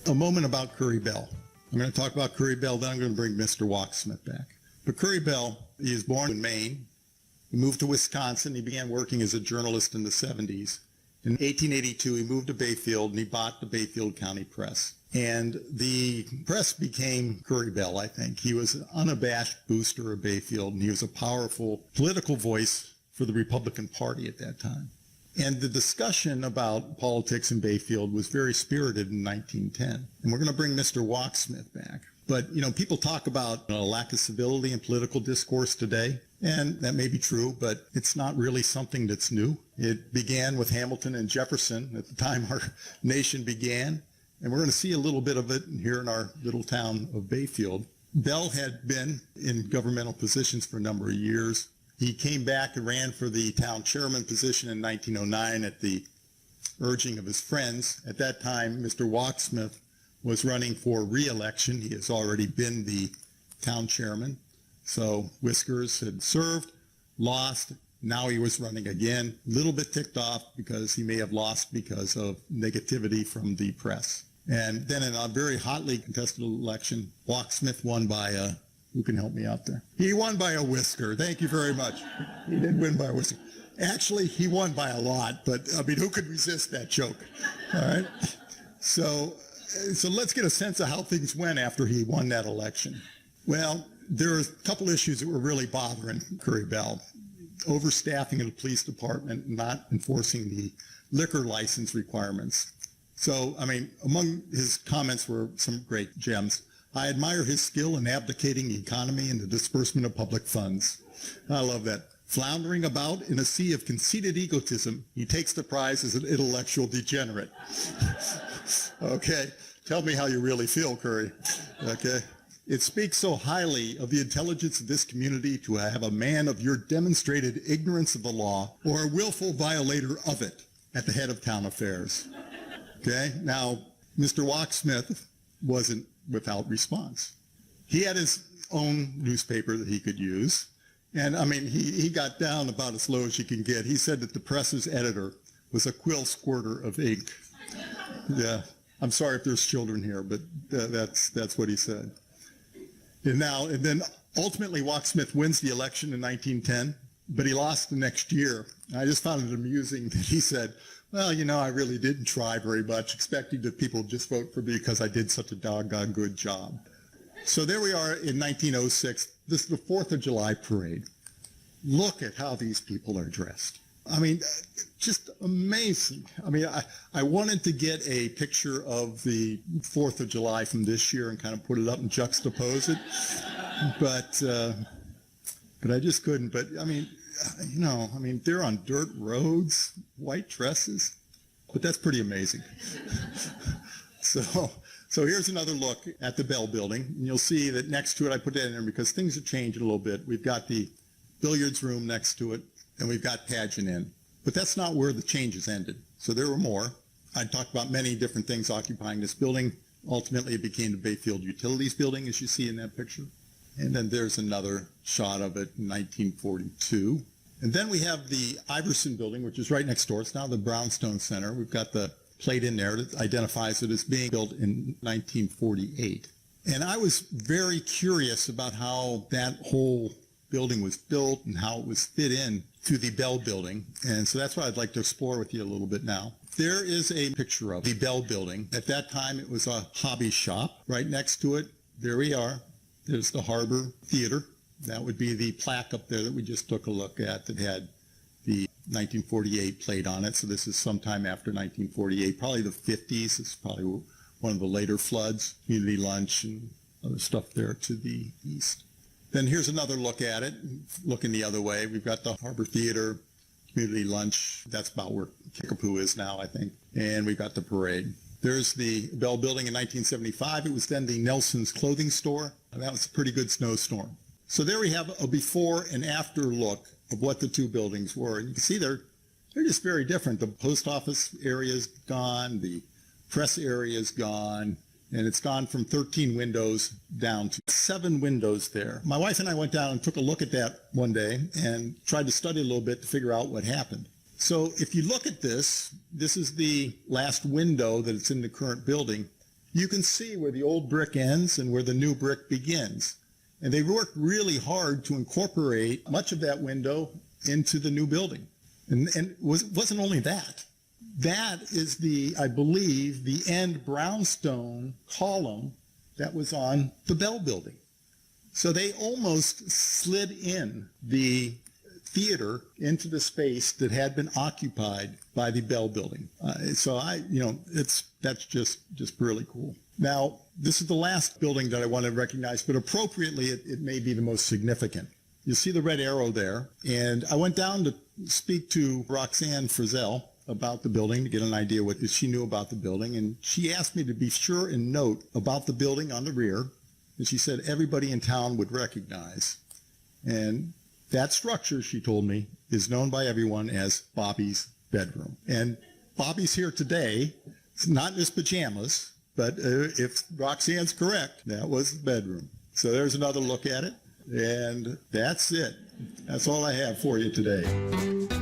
A moment about Curry Bell. I'm going to talk about Curry Bell, then I'm going to bring Mr. Walksmith back. But Curry Bell, he was born in Maine. He moved to Wisconsin. He began working as a journalist in the 70s. In 1882, he moved to Bayfield, and he bought the Bayfield County Press. And the press became Curry Bell, I think. He was an unabashed booster of Bayfield, and he was a powerful political voice for the Republican Party at that time. And the discussion about politics in Bayfield was very spirited in 1910. And we're going to bring Mr. Walksmith back. But, you know, people talk about a lack of civility in political discourse today, and that may be true, but it's not really something that's new. It began with Hamilton and Jefferson at the time our nation began, and we're going to see a little bit of it here in our little town of Bayfield. Bell had been in governmental positions for a number of years. He came back and ran for the town chairman position in 1909 at the urging of his friends. At that time, Mr. Walksmith was running for re-election. He has already been the town chairman. So Whiskers had served, lost. Now he was running again. A little bit ticked off because he may have lost because of negativity from the press. And then in a very hotly contested election, Walksmith won by a, who can help me out there? He won by a whisker. Thank you very much. He did win by a whisker. Actually, he won by a lot, but I mean, who could resist that joke? All right. So let's get a sense of how things went after he won that election. Well, there are a couple issues that were really bothering Curry Bell. Overstaffing in the police department, not enforcing the liquor license requirements. So, I mean, among his comments were some great gems. I admire his skill in abdicating the economy and the disbursement of public funds. I love that. Floundering about in a sea of conceited egotism, he takes the prize as an intellectual degenerate. Okay, tell me how you really feel, Curry. Okay. It speaks so highly of the intelligence of this community to have a man of your demonstrated ignorance of the law or a willful violator of it at the head of town affairs. Okay, now, Mr. Walksmith wasn't without response. He had his own newspaper that he could use. And I mean, he got down about as low as you can get. He said that the press's editor was a quill squirter of ink. Yeah, I'm sorry if there's children here, but that's what he said. And then ultimately Walksmith wins the election in 1910, but he lost the next year. I just found it amusing that he said, well, you know, I really didn't try very much, expecting that people would just vote for me because I did such a doggone good job. So there we are in 1906. This is the 4th of July parade. Look at how these people are dressed. I mean, just amazing. I mean, I wanted to get a picture of the 4th of July from this year and kind of put it up and juxtapose it, but I just couldn't. But I mean, you know, I mean, they're on dirt roads, white dresses, but that's pretty amazing. So here's another look at the Bell Building, and you'll see that next to it, I put that in there because things have changed a little bit. We've got the billiards room next to it, and we've got Pageant Inn. But that's not where the changes ended. So there were more. I talked about many different things occupying this building. Ultimately, it became the Bayfield Utilities Building, as you see in that picture. And then there's another shot of it in 1942. And then we have the Iverson Building, which is right next door. It's now the Brownstone Center. We've got the plate in there that identifies it as being built in 1948. And I was very curious about how that whole building was built and how it was fit in to the Bell Building. And so that's what I'd like to explore with you a little bit now. There is a picture of the Bell Building. At that time, it was a hobby shop. Right next to it, there we are. There's the Harbor Theater. That would be the plaque up there that we just took a look at that had the 1948 plate on it. So this is sometime after 1948, probably the 50s. It's probably one of the later floods, community lunch and other stuff there to the east. Then here's another look at it, looking the other way. We've got the Harbor Theater, community lunch. That's about where Kickapoo is now, I think. And we've got the parade. There's the Bell Building in 1975. It was then the Nelson's Clothing Store. And that was a pretty good snowstorm. So there we have a before and after look of what the two buildings were. And you can see they're just very different. The post office area is gone. The press area is gone. And it's gone from 13 windows down to 7 windows there. My wife and I went down and took a look at that one day and tried to study a little bit to figure out what happened. So if you look at this, this is the last window that it's in the current building. you can see where the old brick ends and where the new brick begins. And they worked really hard to incorporate much of that window into the new building. And it wasn't only that. That is I believe, the end brownstone column that was on the Bell building. So they almost slid in the theater into the space that had been occupied by the Bell building. That's just really cool. Now, this is the last building that I want to recognize, but appropriately, it may be the most significant. You see the red arrow there, and I went down to speak to Roxanne Frizzell about the building to get an idea what she knew about the building, and she asked me to be sure and note about the building on the rear, and she said everybody in town would recognize. And that structure, she told me, is known by everyone as Bobby's bedroom. And Bobby's here today. It's not in his pajamas, but if Roxanne's correct, that was the bedroom. So there's another look at it, and that's it. That's all I have for you today.